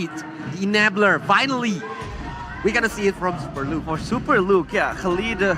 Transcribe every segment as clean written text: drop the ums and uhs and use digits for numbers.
The enabler, finally! We're gonna see it from Super Luke. For Super Luke, yeah, Khalid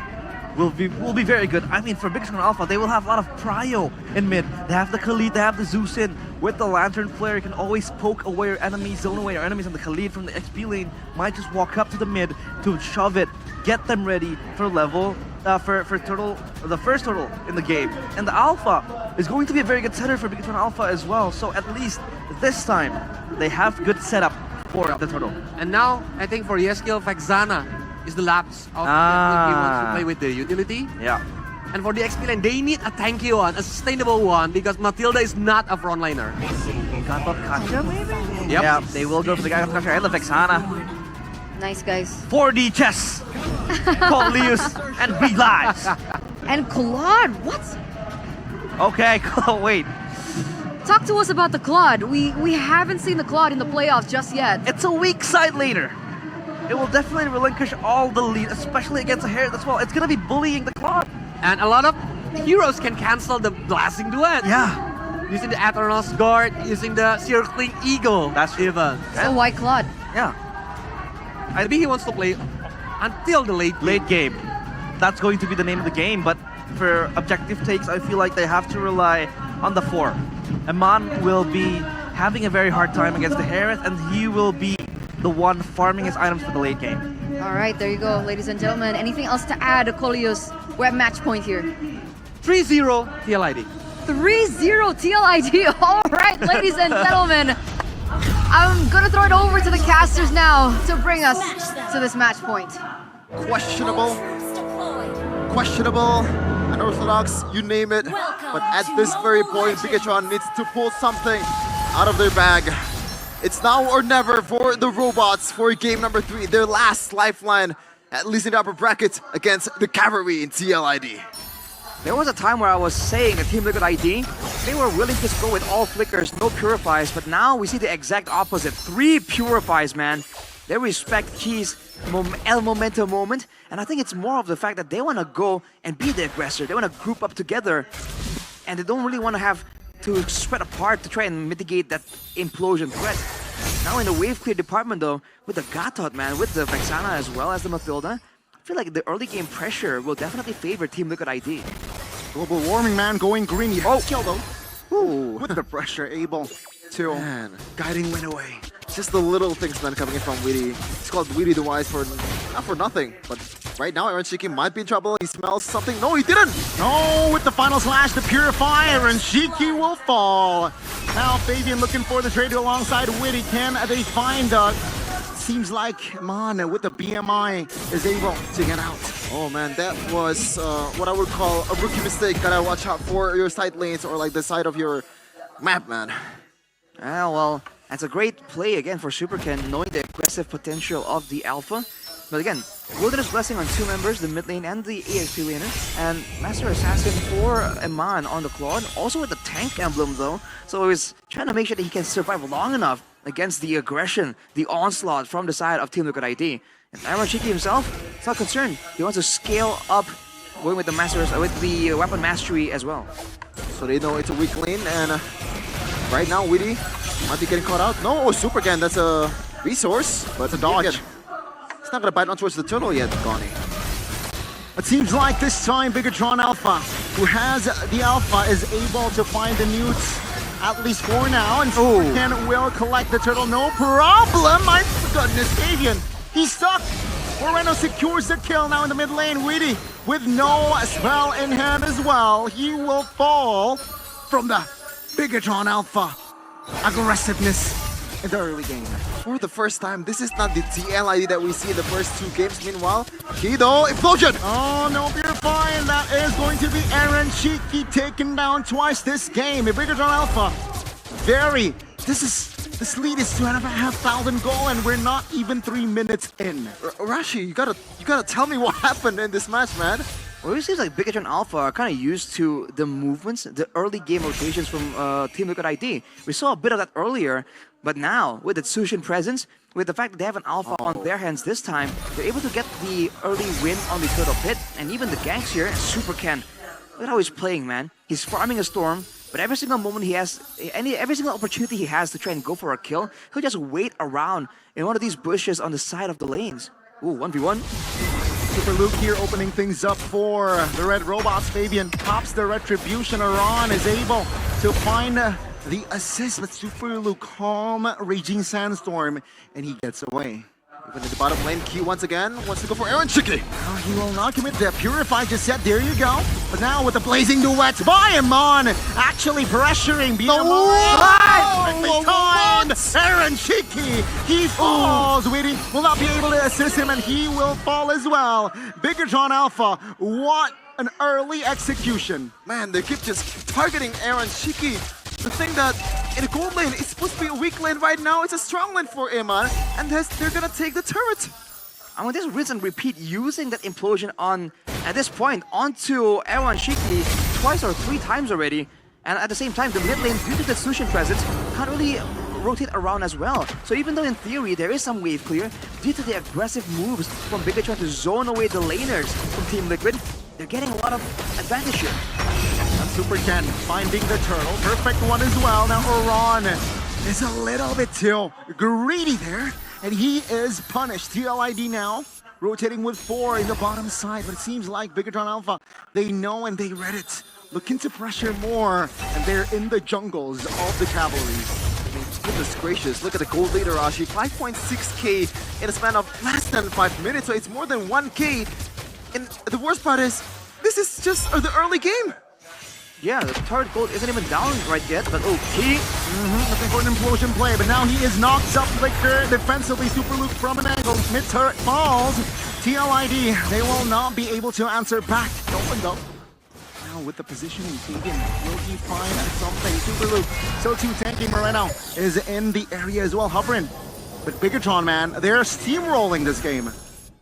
will be very good. I mean, for Bigetron Alpha, they will have a lot of prio in mid. They have the Khalid, they have the Zeus in. With the Lantern player, you can always poke away your enemies, zone away your enemies, and the Khalid from the XP lane might just walk up to the mid to shove it, get them ready for level, for turtle, the first turtle in the game. And the Alpha is going to be a very good setter for Bigetron Alpha as well. So at least this time, they have good setup for the turtle. And now, I think for Yeskiel, Vexana is the lapse of if he wants to play with the utility. Yeah. And for the XP lane, they need a tanky one, a sustainable one, because Matilda is not a frontliner. Gatot Kacha maybe? Yep. Yeah, they will go for the Gatot Kacha and the Vexana. Nice, guys. 4D chess! Coleus and Big Lives! And Claude, what? Okay, wait. Talk to us about the Claude. We haven't seen the Claude in the playoffs just yet. It's a weak side laner. It will definitely relinquish all the lead, especially against a Harriet as well. It's gonna be bullying the Claude. And a lot of heroes can cancel the Blasting Duet. Yeah. Using the Aeternal's Guard, using the Circling Eagle. That's even. So why Claude? Yeah. Maybe he wants to play until the late Game. That's going to be the name of the game, but for objective takes, I feel like they have to rely on the 4. Aman will be having a very hard time against the Harith, and he will be the one farming his items for the late game. All right, there you go, ladies and gentlemen. Anything else to add, Coleus? We're at match point here. 3-0 TLID. 3-0 TLID. All right, ladies and gentlemen. I'm gonna throw it over to the casters now to bring us to this match point. Questionable, unorthodox, you name it. But at this very point, Bigetron needs to pull something out of their bag. It's now or never for the robots for game number 3, their last lifeline, at least in the upper bracket, against the cavalry in TLID. There was a time where I was saying that Team Liquid ID, they were willing to go with all flickers, no purifies, but now we see the exact opposite. 3 purifies, man. They respect Key's El Momento moment, and I think it's more of the fact that they want to go and be the aggressor. They want to group up together, and they don't really want to have to spread apart to try and mitigate that implosion threat. Now in the wave clear department though, with the Gatot, man, with the Vexana as well as the Matilda, I feel like the early game pressure will definitely favor Team Liquid ID. Global warming, man, going green. You have kill though. Ooh. With the pressure, able to. Man, guiding went away. Just the little things, man, coming in from Weedy. It's called Weedy the Wise for not for nothing, but right now Aaron Shiki might be in trouble. He smells something. No, he didn't! No, with the final slash, the Purifier, and Shiki will fall. Now Fabian looking for the trade alongside Witty. Can they find seems like Man with the BMI is able to get out. Oh man, that was what I would call a rookie mistake. Gotta watch out for your side lanes or like the side of your map, man. Well, that's a great play again for Superken, knowing the aggressive potential of the Alpha. But again, Wilderness Blessing on 2 members, the mid lane and the AXP laner, and Master Assassin for Eman on the Claude, also with the tank emblem though, so he's trying to make sure that he can survive long enough against the aggression, the onslaught from the side of Team Liquid ID. And Aaron Shiki himself is not concerned. He wants to scale up, going with the with the weapon mastery as well. So they know it's a weak lane, and right now Weedy might be getting caught out. No, Supercan, that's a resource, but it's a dodge. It's not gonna bite on towards the turtle yet, Gani. It seems like this time Bigetron Alpha, who has the Alpha, is able to find the newts, at least for now, and Supercan will collect the turtle, no problem. My goodness, Fabian, he's stuck. Moreno secures the kill now in the mid lane. Weedy with no spell in hand as well. He will fall from the Bigetron Alpha aggressiveness in the early game. For the first time, this is not the TLID that we see in the first 2 games. Meanwhile, Kido, explosion! Oh, no Purify, and that is going to be Aaron Shiki taken down twice this game. Bigetron Alpha, this lead is 2,500 goal, and we're not even 3 minutes in. Rashi, you gotta tell me what happened in this match, man. Well, it seems like Bigetron Alpha are kind of used to the movements, the early game rotations from Team Liquid ID. We saw a bit of that earlier, but now, with the Tsushin presence, with the fact that they have an Alpha on their hands this time, they're able to get the early win on the Turtle Pit, and even the ganks here, Superken. Look at how he's playing, man. He's farming a Storm, But every single moment he has, every single opportunity he has to try and go for a kill, he'll just wait around in one of these bushes on the side of the lanes. Ooh, 1v1. Super Luke here opening things up for the Red Robots. Fabian pops the Retribution. Iran is able to find the assist, but Super Luke calm Raging Sandstorm, and he gets away. Even in the bottom lane, Key once again wants to go for Aaron Chicky. He will not commit the Purify just yet. There you go. But now with the Blazing Duet by Iman, actually pressuring perfectly timed. Aaron Chicky, he falls, waiting, will not be able to assist him, and he will fall as well. Bigetron Alpha, what an early execution. Man, they keep just targeting Aaron Chicky. The thing that in the gold lane, it's supposed to be a weak lane right now. It's a strong lane for Iman, and they're gonna take the turret. I mean, this rinse and repeat using that implosion on, at this point, onto Aaron Shiki twice or 3 times already. And at the same time, the mid lane, due to the Sushin presence, can't really rotate around as well. So even though in theory there is some wave clear, due to the aggressive moves from Bigetron to zone away the laners from Team Liquid, they're getting a lot of advantage here. Super Ken finding the turtle. Perfect one as well. Now Iran is a little bit too greedy there, and he is punished. TLID now rotating with 4 in the bottom side, but it seems like Bigetron Alpha, they know and they read it. Looking to pressure more, and they're in the jungles of the cavalry. I mean, goodness gracious, look at the gold leader, Rashi. 5.6k in a span of less than 5 minutes, so it's more than 1k. And the worst part is, this is just the early game. Yeah, the turret gold isn't even down right yet, but okay. Looking for an implosion play, but now he is knocked up Flicker defensively. Super Luke from an angle. Mid turret falls. TLID, they will not be able to answer back. Opened up. Now with the positioning, Fabian, will he find something? Super Luke, so too tanky. Moreno is in the area as well, hovering. But Bigetron, man, they're steamrolling this game.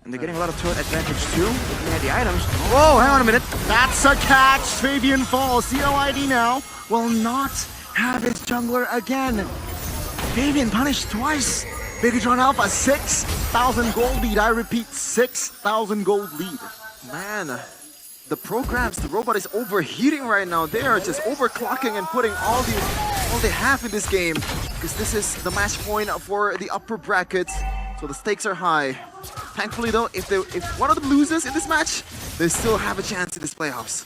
And they're getting a lot of turret advantage too. Looking at the items. Whoa, hang on a minute. That's a catch. Fabian falls. CLID now will not have his jungler again. Fabian punished twice. Bigetron Alpha, 6,000 gold lead. I repeat, 6,000 gold lead. Man, the programs, the robot is overheating right now. They are just overclocking and putting all they have in this game, because this is the match point for the upper brackets. So the stakes are high. Thankfully though, if one of them loses in this match, they still have a chance in this playoffs.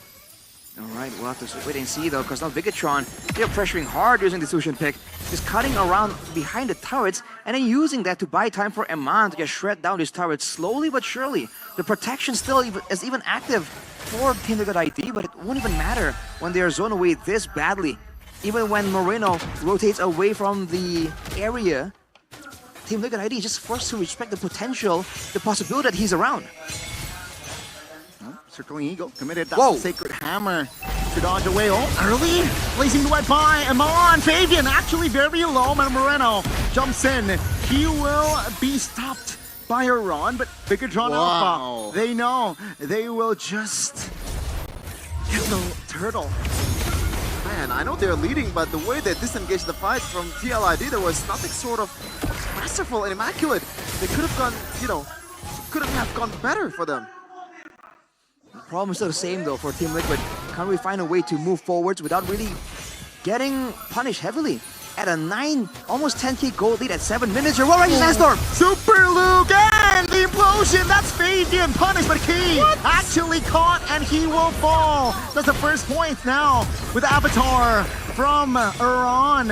Alright, we'll have to wait and see though, because now Bigetron, they're pressuring hard using the Sushin pick, just cutting around behind the turrets, and then using that to buy time for Eman to just shred down these turrets slowly but surely. The protection still is even active for Team Liquid ID, but it won't even matter when they are zoned away this badly. Even when Moreno rotates away from the area, Team Liquid ID is just forced to respect the potential, the possibility that he's around. Circling Eagle committed that Whoa. Sacred Hammer to dodge away. Oh, early. Blazing the white by Amon. Fabian actually very low. And Moreno jumps in. He will be stopped by Iran, but Bigetron Alpha, they know they will just get the turtle. Man, I know they're leading, but the way they disengaged the fight from TLID, there was nothing sort of masterful and immaculate. They could have gone, couldn't have gone better for them. The problem is still the same though for Team Liquid. Can't we find a way to move forwards without really getting punished heavily? At a 9, almost 10k gold lead at 7 minutes, you're Raging Sandstorm! Super Luke and the implosion! That's Fabian punished, but he actually caught and he will fall. That's the first point now with Avatar from Iran.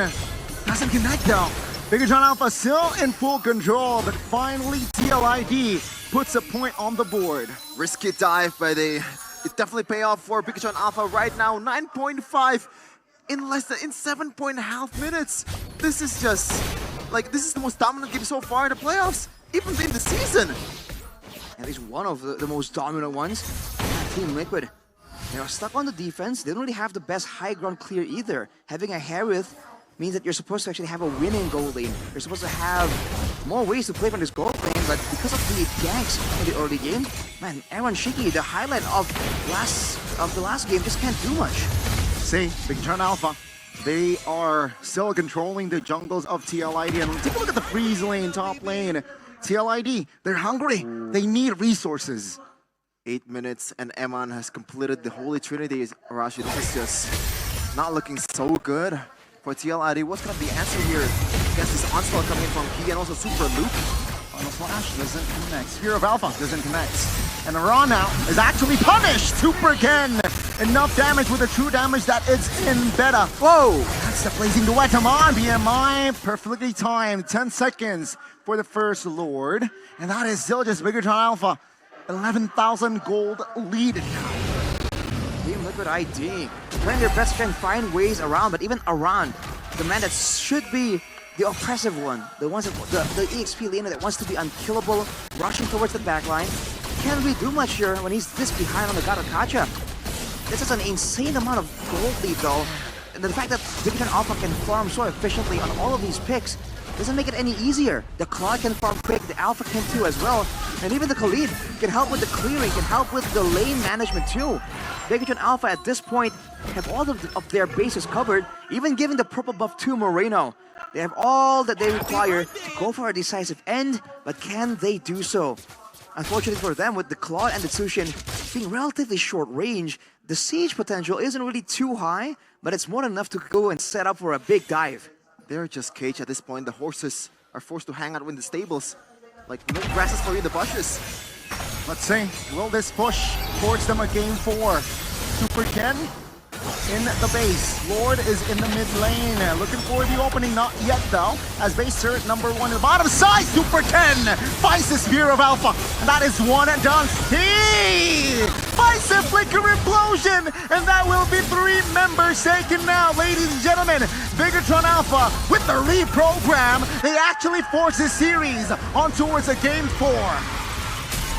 Doesn't connect though. Bigetron Alpha still in full control, but finally TLID puts a point on the board. Risky dive, but it definitely pay off for Bigetron Alpha right now. 9.5 in 7.5 minutes. This is just this is the most dominant game so far in the playoffs, even in the season. At least one of the most dominant ones. Team Liquid, they are stuck on the defense. They don't really have the best high ground clear either. Having a Harith means that you're supposed to actually have a winning gold lane. You're supposed to have more ways to play from this gold lane, but because of the ganks in the early game, man, Aaron Shiki, the highlight of the last game, just can't do much. See, Bigetron Alpha, they are still controlling the jungles of TLID. And take a look at the freeze lane, top lane. TLID, they're hungry. They need resources. 8 minutes and Eman has completed the Holy Trinity. Arashi, this is just not looking so good for TLID. What's gonna be the answer here against this onslaught coming in from Key and also Super Luke? Final Flash doesn't connect. Spear of Alpha doesn't connect. And Iran now is actually punished. Super Ken. Enough damage with the true damage that is in beta. Whoa! That's the blazing duet. Come on, BMI. Perfectly timed. 10 seconds for the first Lord. And that is still just Bigetron Alpha. 11,000 gold lead. Team Liquid ID trying their best to try and find ways around, but even around the man that should be the oppressive one, the ones that the EXP laner that wants to be unkillable, rushing towards the backline, can't really do much here when he's this behind on the God of Kacha. This is an insane amount of gold lead though, and the fact that Bigetron Alpha can farm so efficiently on all of these picks doesn't make it any easier. The Claw can farm quick, the Alpha can too as well, and even the Khalid can help with the clearing, can help with the lane management too. Bigetron Alpha at this point have all of their bases covered, even giving the purple buff to Moreno. They have all that they require to go for a decisive end, but can they do so? Unfortunately for them, with the Claw and the Tsushin being relatively short range, the siege potential isn't really too high, but it's more than enough to go and set up for a big dive. They're just caged at this point. The horses are forced to hang out in the stables. Like, no grasses for you in the bushes. Let's see. Will this push towards them a game 4? Super Ken in the base. Lord is in the mid lane. Looking for the opening, not yet though. As base turret number 1 in the bottom side, Super Ken finds the Spear of Alpha. And that is one and done. He finds a Flicker Implosion. And that will be 3 members taken now. Ladies and gentlemen, Bigetron Alpha with the reprogram. They actually force this series on towards a game 4.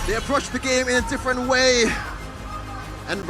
They approach the game in a different way. And